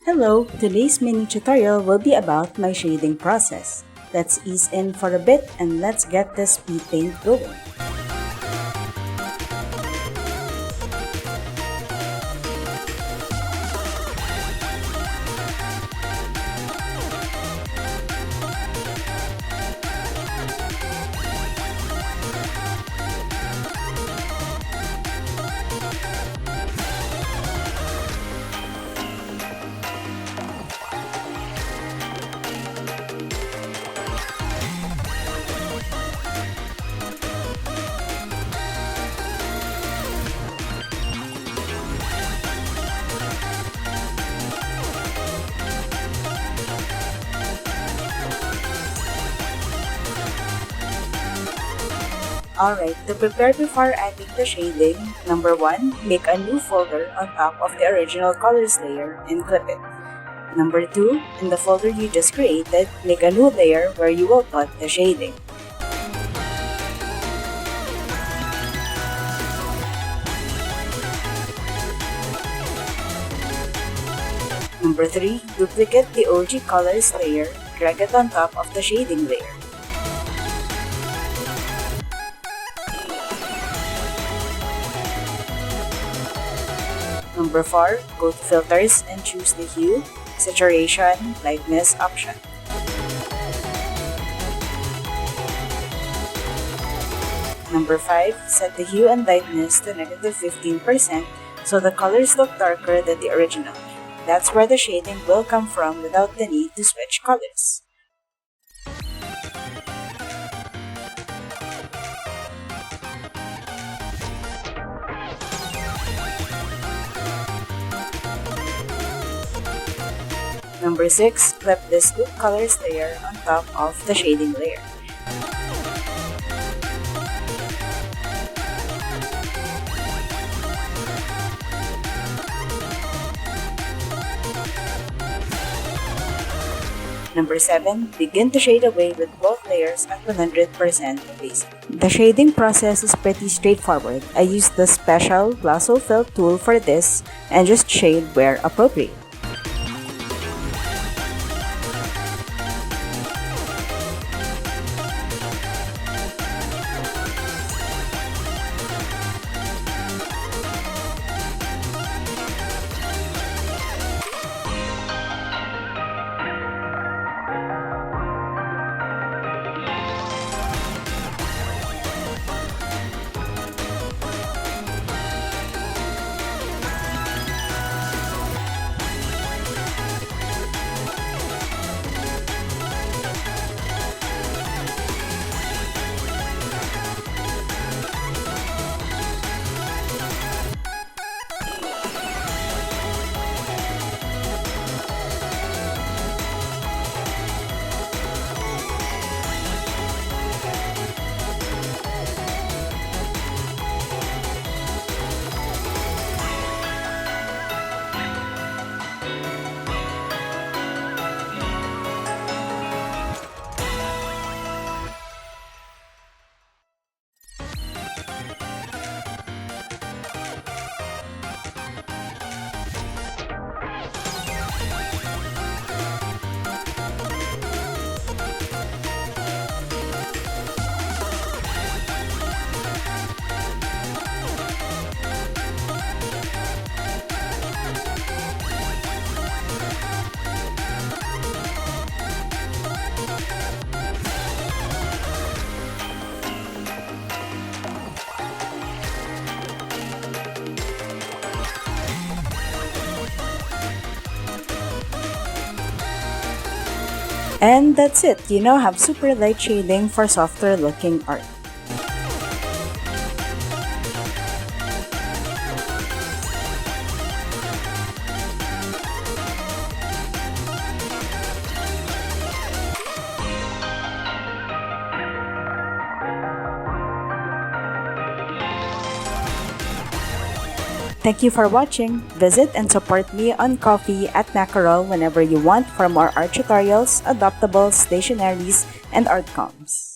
Hello, today's mini tutorial will be about my shading process. Let's ease in for a bit and let's get the speed paint going. Alright, to prepare before adding the shading, number 1, make a new folder on top of the original colors layer and clip it. Number 2, in the folder you just created, make a new layer where you will put the shading. Number 3, duplicate the OG colors layer, drag it on top of the shading layer. Number 4, go to Filters and choose the Hue, Saturation, Lightness option. Number 5, set the hue and lightness to -15% so the colors look darker than the original. That's where the shading will come from without the need to switch colors. Number 6, clip this loop colors layer on top of the shading layer. Number 7, begin to shade away with both layers at 100% opacity. The shading process is pretty straightforward. I used the special lasso fill tool for this and just shade where appropriate. And that's it, you now have super light shading for softer looking art. Thank you for watching. Visit and support me on Ko-fi at Macaroll whenever you want for more art tutorials, adoptables, stationaries, and art comms.